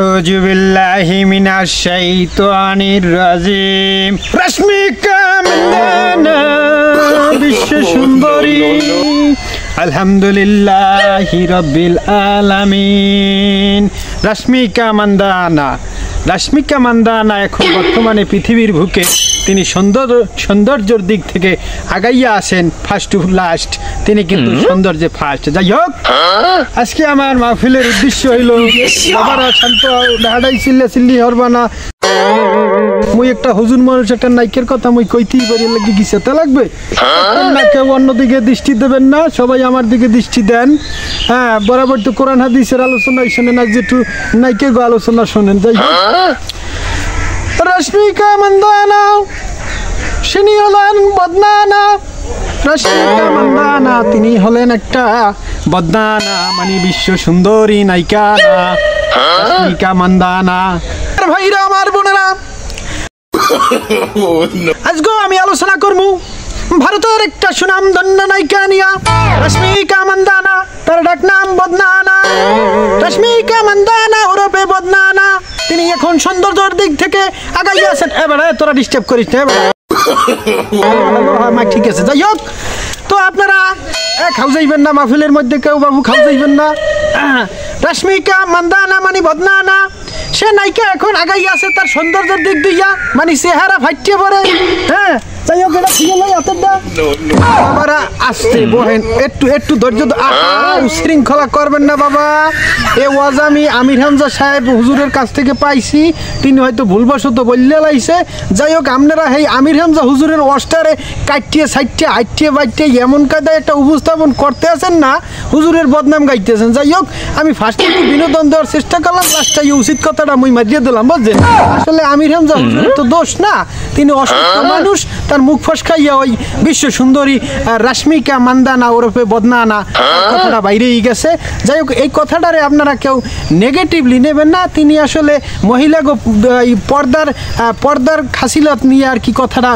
আউযু বিল্লাহি মিনাশ শাইতানির রাজিম। রশ্মিকা মান্দানা বিশ্ব সুন্দরী আলহামদুলিল্লাহি রাব্বিল আলামিন। রশ্মিকা মান্দানা এখন বর্তমানে পৃথিবীর বুকে তিনি সৌন্দর্যের দিক থেকে আগাইয়া আছেন ফার্স্ট টু লাস্ট, তিনি কিন্তু সৌন্দর্যে ফার্স্ট। যাই হোক, আজকে আমার মাহফিলের উদ্দেশ্য হইল বাবারা শান্ত ডাহাডাই চিল্লি হরবা না। মুই একটা হুজুর মানুষ, একটা নাইকের কথা মুই কইতেই পারি, লাগি কি সেটা লাগবে না? কেউ অন্যদিকে দৃষ্টি দেবেন না, সবাই আমার দিকে দৃষ্টি দেন। হ্যাঁ, বরাবর তো কোরআন হাদিসের আলোচনা শোনেন, আজ যেটু নাইকের আলোচনা শোনেন। যাই হোক, রশ্মিকা মান্দানা তিনি হলেন বদনানা। রশ্মিকা মান্দানা তিনি হলেন একটা বদনানা, মানে বিশ্ব সুন্দরী নায়িকা রশ্মিকা মান্দানা। ভাইরা আমার বোনেরা, আজকে আমি আলোচনা করবো ভারতের একটা সুনামধন্য নায়িকা নিয়া, রশ্মিকা মান্দানা। তার ডাক নাম বদনানা। রশ্মিকা মান্দানা ওরফে বদনানা, তিনি এখন সৌন্দর্যের দিক থেকে আগাইয়া আছেন। এবারে তোরা ডিস্টার্ব করিস না, ঠিক আছে। যাই হোক, তো আপনারা খাও যাইবেন না মাহফিলের মধ্যে, কেউ বাবু খাও যাইবেন না। রশ্মিকা মান্দানা মানে বদনানা, সে নায়িকা এখন আগাইয়া আছে তার সৌন্দর্যের দিক দিয়া, মানে চেহারা ফাটিয়ে পড়ে। হ্যাঁ, যাই হোক, এটা ঠিক নয়। বাবারা আসতে বহেন, একটু ধৈর্য উশৃঙ্খলা করবেন না বাবা। এ ওয়াজ আমি আমির হামজা সাহেব হুজুরের কাছ থেকে পাইছি, তিনি হয়তো ভুলবশত বললে লাইছে। যাই হোক, আপনারা এই আমির হামজা হুজুরের ওয়াস্টারে কাটিয়ে সাইটিয়ে হাইটিয়ে বাইটিয়ে এমন কায়দায় একটা উপস্থাপন করতে আছেন না, হুজুরের বদনাম গাইতেছেন। যাই হোক, আমি ফার্স্টে একটু বিনোদন দেওয়ার চেষ্টা করলাম, লাস্টে উচিত কথাটা মুই মারিয়ে দিলাম, বুঝছেন? আসলে আমির হামজা হুজুরের তো দোষ না, তিনি অসুস্থ মানুষ, তার মুখ ফসকাইয়া ওই বিশ্ব সুন্দরী রশ্মিকা মান্দানা ওরফে বদনানা কথাটা বাইরেই গেছে। যাই হোক, এই কথাটারে আপনারা কেউ নেগেটিভলি নেবেন না। তিনি আসলে মহিলা পর্দার খাসিলত নিয়ে আর কি কথাটা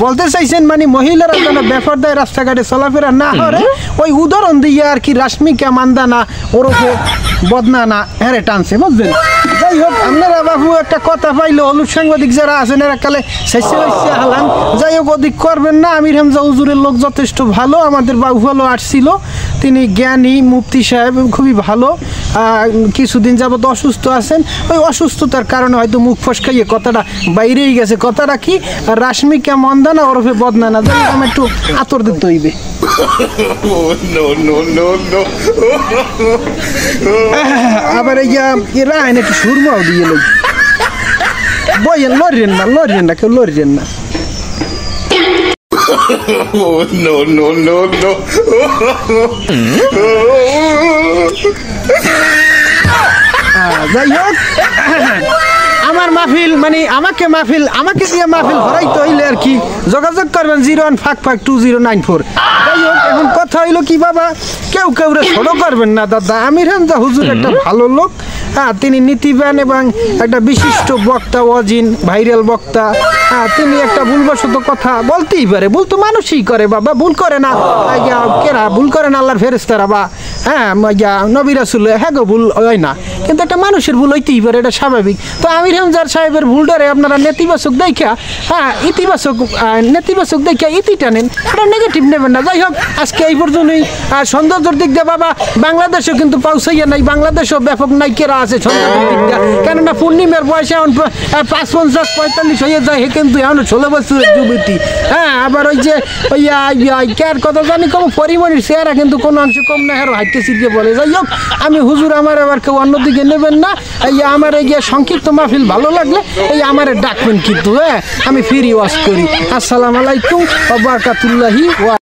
বলতে চাইছেন, মানে মহিলারা যেন বেপরদায় রাস্তাঘাটে চলাফেরা না করে, ওই উদাহরণ দিয়ে আর কি রশ্মিকা মান্দানা ওরফে বদনানা হেরে টানছে, বুঝলেন? যাই হোক, আপনারা বাবু একটা কথা পাইলো, হলুদ সাংবাদিক যারা আছেন এরা কালে শেষে হালান। যাই হোক, অধিক করবেন না। আমির হামজা হুজুরের লোক যথেষ্ট ভালো, আমাদের বাবু ভালো আসছিল, তিনি জ্ঞানী মুফতি সাহেব, খুবই ভালো। কিছুদিন যাবত অসুস্থ আছেন, ওই অসুস্থতার কারণে হয়তো মুখ ফসকাইয়ে কথাটা বাইরেই গেছে। কথাটা কি, রশ্মিকা মান্দানা ওরফে বদনানা। যাই হোক, আমি একটু আতর দিতে হইবে। আবার এরা নাকি সুরমাও দিয়ে লোক বইয়েন, লড়েন না কেউ, লড়েন না। যাই হোক, আমার মাহফিল মানে আমাকে দিয়ে মাহফিল হরাইতে হইলে আর কি যোগাযোগ করবেন 01552094। যাই হোক, এখন কথা হইলো কি বাবা, কেউ ছোট করবেন না দাদা। আমির হামজা হুজুর একটা ভালো লোক, হ্যাঁ, তিনি নীতিবান এবং একটা বিশিষ্ট বক্তা, ওয়াজিন ভাইরাল বক্তা। হ্যাঁ, তিনি একটা ভুলবশত কথা বলতেই পারে, ভুল তো মানুষই করে বাবা, ভুল করে না কেরা, ভুল করে না আল্লাহর ফেরেশতারা বা হ্যাঁ নবী রাসূল, হ্যাঁ গো ভুল হয় না, কিন্তু একটা মানুষের ভুল হইতেই পারে, এটা স্বাভাবিক। তো আমির হামজার সাহেবের ভুলটারে আপনারা নেতিবাচক দেখা, হ্যাঁ নেতিবাচক দেখা ইতি টানেন, এটা নেগেটিভ নেবেন না। যাই হোক, আজকে এই পর্যন্তই। সৌন্দর্যের দিক দিয়ে বাবা বাংলাদেশও কিন্তু পৌঁছাইয়া নাই, বাংলাদেশও ব্যাপক নায়িকেরা আছে সৌন্দর্যের দিক দিয়ে। কেননা পূর্ণিমার বয়সে এখন 55-45 হয়ে যায়, হে কিন্তু এখন 16 বছরের যুবতী। হ্যাঁ, আবার ওই যে ওই কেয়ার কথা জানি কম পরিমণির চেহারা কিন্তু কোনো অংশ কম না, হেরো হাইটে সিটকে বলে। যাই হোক, আমি হুজুর আমার আবার কেউ অন্যদিকে নেবেন না। আমার এই যে সংক্ষিপ্ত মাহফিল ভালো লাগলে আমার ডাকবেন কিন্তু। হ্যাঁ, আমি ফ্রি ওয়াজ করি। আসসালামু আলাইকুম ওয়া বারাকাতুল্লাহি।